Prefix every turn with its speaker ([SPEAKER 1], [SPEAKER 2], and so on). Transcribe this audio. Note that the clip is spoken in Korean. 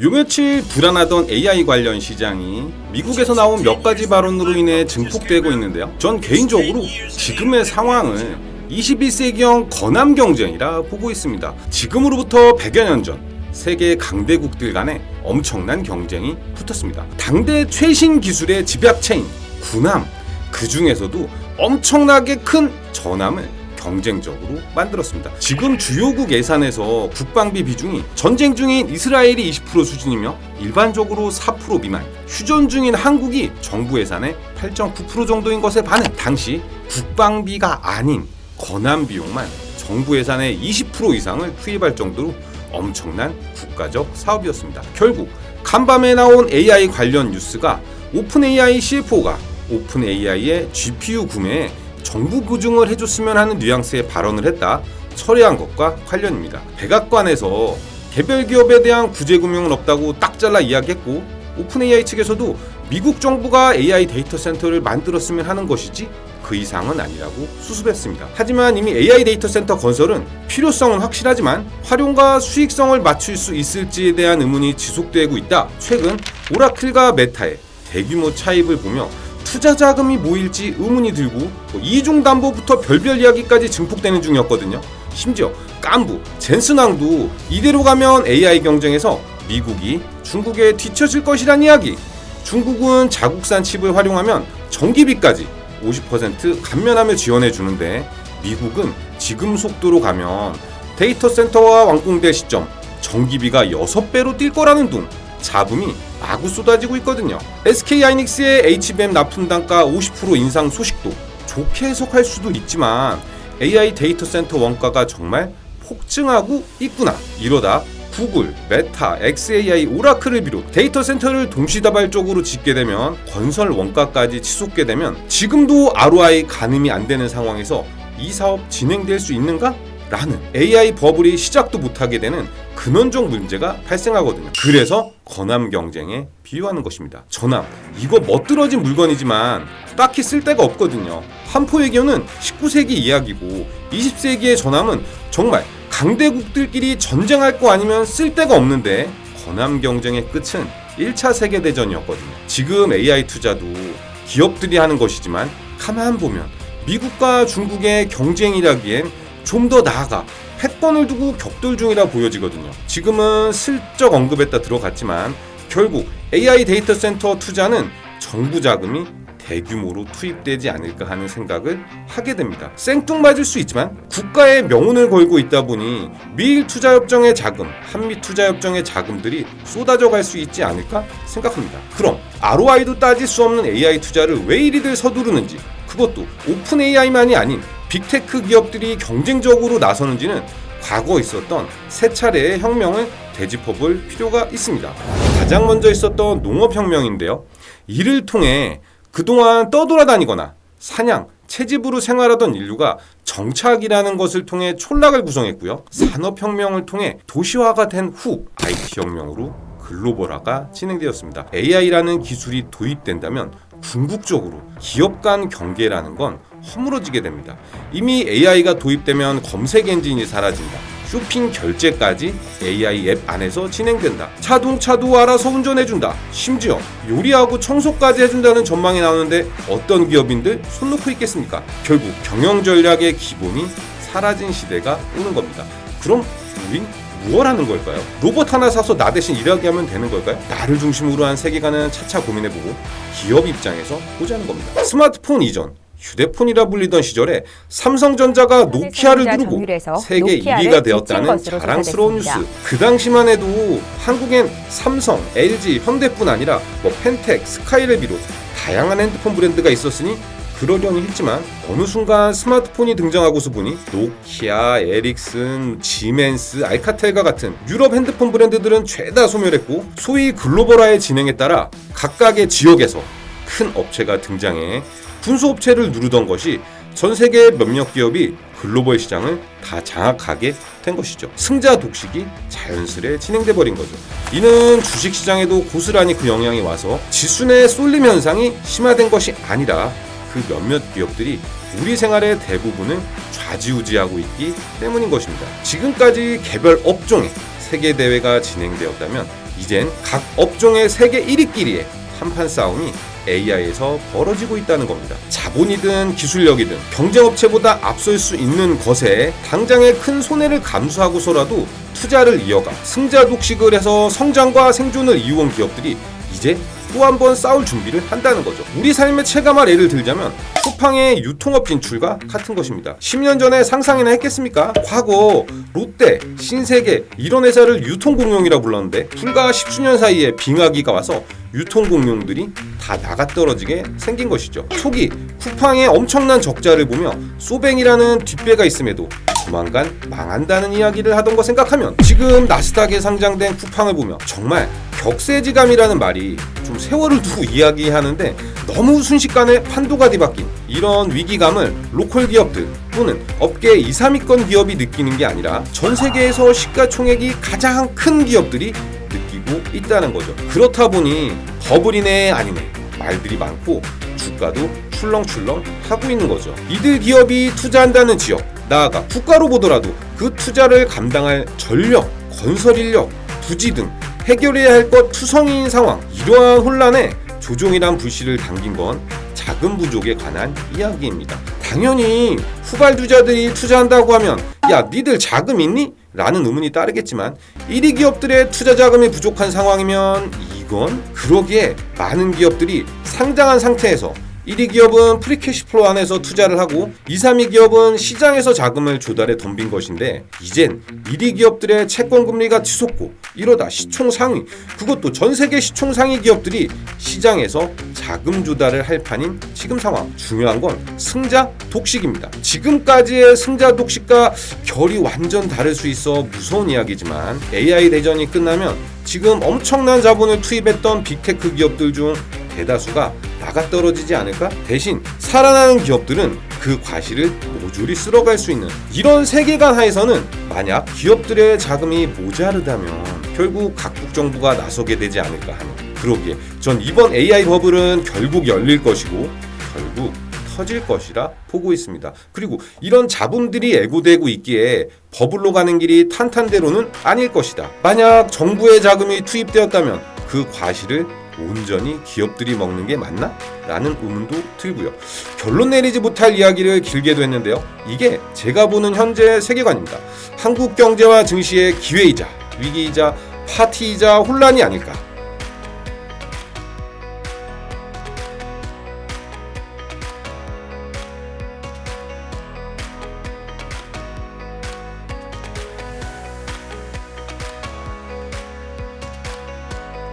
[SPEAKER 1] 요 며칠 불안하던 AI 관련 시장이 미국에서 나온 몇 가지 발언으로 인해 증폭되고 있는데요. 전 개인적으로 지금의 상황을 21세기형 건함 경쟁이라 보고 있습니다. 지금으로부터 100여 년 전 세계 강대국들 간에 엄청난 경쟁이 붙었습니다. 당대 최신 기술의 집약체인 군함, 그 중에서도 엄청나게 큰 전함을 경쟁적으로 만들었습니다. 지금 주요국 예산에서 국방비 비중이 전쟁 중인 이스라엘이 20% 수준이며 일반적으로 4% 미만, 휴전 중인 한국이 정부 예산의 8.9% 정도인 것에 반해 당시 국방비가 아닌 건함 비용만 정부 예산의 20% 이상을 투입할 정도로 엄청난 국가적 사업이었습니다. 결국 간밤에 나온 AI 관련 뉴스가 오픈AI CFO가 오픈AI의 GPU 구매에 정부 보증을 해줬으면 하는 뉘앙스의 발언을 했다 철회한 것과 관련입니다. 백악관에서 개별 기업에 대한 구제 금융은 없다고 딱 잘라 이야기했고, 오픈AI 측에서도 미국 정부가 AI 데이터 센터를 만들었으면 하는 것이지 그 이상은 아니라고 수습했습니다. 하지만 이미 AI 데이터 센터 건설은 필요성은 확실하지만 활용과 수익성을 맞출 수 있을지에 대한 의문이 지속되고 있다. 최근 오라클과 메타의 대규모 차입을 보며 투자 자금이 모일지 의문이 들고 이중 담보부터 별별 이야기까지 증폭되는 중이었거든요. 심지어 깐부, 젠슨왕도 이대로 가면 AI 경쟁에서 미국이 중국에 뒤처질 것이란 이야기, 중국은 자국산 칩을 활용하면 전기비까지 50% 감면하며 지원해 주는데 미국은 지금 속도로 가면 데이터 센터와 완공될 시점 전기비가 6배로 뛸 거라는 둥 잡음이 마구 쏟아지고 있거든요. SK하이닉스의 HBM 납품 단가 50% 인상 소식도 좋게 해석할 수도 있지만 AI 데이터 센터 원가가 정말 폭증하고 있구나. 이러다 구글, 메타, xAI, 오라클을 비롯 데이터 센터를 동시다발적으로 짓게 되면 건설 원가까지 치솟게 되면 지금도 ROI 가늠이 안 되는 상황에서 이 사업 진행될 수 있는가? 라는 AI 버블이 시작도 못하게 되는 근원적 문제가 발생하거든요. 그래서 건함 경쟁에 비유하는 것입니다. 전함, 이거 멋들어진 물건이지만 딱히 쓸데가 없거든요. 한포외교는 19세기 이야기고 20세기의 전함은 정말 강대국들끼리 전쟁할 거 아니면 쓸데가 없는데 건함 경쟁의 끝은 1차 세계대전이었거든요. 지금 AI 투자도 기업들이 하는 것이지만 가만 보면 미국과 중국의 경쟁이라기엔 좀 더 나아가 패권을 두고 격돌 중이라 보여지거든요. 지금은 슬쩍 언급했다 들어갔지만 결국 AI 데이터 센터 투자는 정부 자금이 대규모로 투입되지 않을까 하는 생각을 하게 됩니다. 생뚱맞을 수 있지만 국가의 명운을 걸고 있다 보니 미일 투자협정의 자금, 한미 투자협정의 자금들이 쏟아져 갈 수 있지 않을까 생각합니다. 그럼 ROI도 따질 수 없는 AI 투자를 왜 이리들 서두르는지, 그것도 오픈 AI만이 아닌 빅테크 기업들이 경쟁적으로 나서는지는 과거 있었던 세 차례의 혁명을 되짚어볼 필요가 있습니다. 가장 먼저 있었던 농업혁명인데요. 이를 통해 그동안 떠돌아다니거나 사냥, 채집으로 생활하던 인류가 정착이라는 것을 통해 촌락을 구성했고요. 산업혁명을 통해 도시화가 된 후 IT혁명으로 글로벌화가 진행되었습니다. AI라는 기술이 도입된다면 궁극적으로 기업 간 경계라는 건 허물어지게 됩니다. 이미 AI가 도입되면 검색 엔진이 사라진다. 쇼핑 결제까지 AI 앱 안에서 진행된다. 자동차도 알아서 운전해준다. 심지어 요리하고 청소까지 해준다는 전망이 나오는데 어떤 기업인들 손 놓고 있겠습니까? 결국 경영 전략의 기본이 사라진 시대가 오는 겁니다. 그럼 우린 무엇 하는 걸까요? 로봇 하나 사서 나 대신 일하게 하면 되는 걸까요? 나를 중심으로 한 세계관은 차차 고민해보고 기업 입장에서 보자는 겁니다. 스마트폰 이전 휴대폰이라 불리던 시절에 삼성전자가 노키아를 누르고 세계 1위가 되었다는 자랑스러운 뉴스. 그 당시만 해도 한국엔 삼성, LG, 현대뿐 아니라 펜텍, 스카이를 비롯 다양한 핸드폰 브랜드가 있었으니 그러려니 했지만 어느 순간 스마트폰이 등장하고서 보니 노키아, 에릭슨, 지멘스, 알카텔과 같은 유럽 핸드폰 브랜드들은 죄다 소멸했고 소위 글로벌화의 진행에 따라 각각의 지역에서 큰 업체가 등장해 분수업체를 누르던 것이 전 세계 몇몇 기업이 글로벌 시장을 다 장악하게 된 것이죠. 승자 독식이 자연스레 진행돼 버린 거죠. 이는 주식시장에도 고스란히 그 영향이 와서 지수내 쏠림 현상이 심화된 것이 아니라 그 몇몇 기업들이 우리 생활의 대부분을 좌지우지하고 있기 때문인 것입니다. 지금까지 개별 업종에 세계대회가 진행되었다면 이젠 각 업종의 세계 1위끼리의 한판 싸움이 AI에서 벌어지고 있다는 겁니다. 자본이든 기술력이든 경쟁업체보다 앞설 수 있는 것에 당장의 큰 손해를 감수하고서라도 투자를 이어가 승자 독식을 해서 성장과 생존을 이루어온 기업들이 이제 또 한 번 싸울 준비를 한다는 거죠. 우리 삶에 체감할 예를 들자면 쿠팡의 유통업 진출과 같은 것입니다. 10년 전에 상상이나 했겠습니까? 과거 롯데, 신세계 이런 회사를 유통공룡이라 불렀는데 불과 10수년 사이에 빙하기가 와서 유통공룡들이 다 나가떨어지게 생긴 것이죠. 초기 쿠팡의 엄청난 적자를 보며 소뱅이라는 뒷배가 있음에도 조만간 망한다는 이야기를 하던 거 생각하면 지금 나스닥에 상장된 쿠팡을 보며 정말 격세지감이라는 말이 좀 세월을 두고 이야기하는데 너무 순식간에 판도가 뒤바뀐 이런 위기감을 로컬 기업들 또는 업계 2, 3위권 기업이 느끼는 게 아니라 전 세계에서 시가총액이 가장 큰 기업들이 느끼고 있다는 거죠. 그렇다 보니 버블이네 아니네 말들이 많고 주가도 출렁출렁 하고 있는 거죠. 이들 기업이 투자한다는 지역, 나아가 국가로 보더라도 그 투자를 감당할 전력, 건설 인력, 부지 등 해결해야 할 것 투성이인 상황, 이러한 혼란에 조종이란 불씨를 당긴 건 자금 부족에 관한 이야기입니다. 당연히 후발주자들이 투자한다고 하면 야 니들 자금 있니? 라는 의문이 따르겠지만 1위 기업들의 투자 자금이 부족한 상황이면 이건 그러기에 많은 기업들이 상장한 상태에서 1위 기업은 프리캐시플로우 안에서 투자를 하고 2, 3위 기업은 시장에서 자금을 조달해 덤빈 것인데 이젠 1위 기업들의 채권금리가 치솟고 이러다 시총 상위, 그것도 전세계 시총 상위 기업들이 시장에서 자금 조달을 할 판인 지금 상황. 중요한 건 승자 독식입니다. 지금까지의 승자 독식과 결이 완전 다를 수 있어 무서운 이야기지만 AI 대전이 끝나면 지금 엄청난 자본을 투입했던 빅테크 기업들 중 대다수가 나가떨어지지 않을까? 대신 살아나는 기업들은 그 과실을 모조리 쓸어갈 수 있는 이런 세계관 하에서는 만약 기업들의 자금이 모자르다면 결국 각국 정부가 나서게 되지 않을까 하는, 그러기에 전 이번 AI 버블은 결국 열릴 것이고 결국 터질 것이라 보고 있습니다. 그리고 이런 자본들이 애고되고 있기에 버블로 가는 길이 탄탄대로는 아닐 것이다. 만약 정부의 자금이 투입되었다면 그 과실을 온전히 기업들이 먹는 게 맞나? 라는 의문도 들고요. 결론 내리지 못할 이야기를 길게도 했는데요. 이게 제가 보는 현재 세계관입니다. 한국 경제와 증시의 기회이자 위기이자 파티이자 혼란이 아닐까.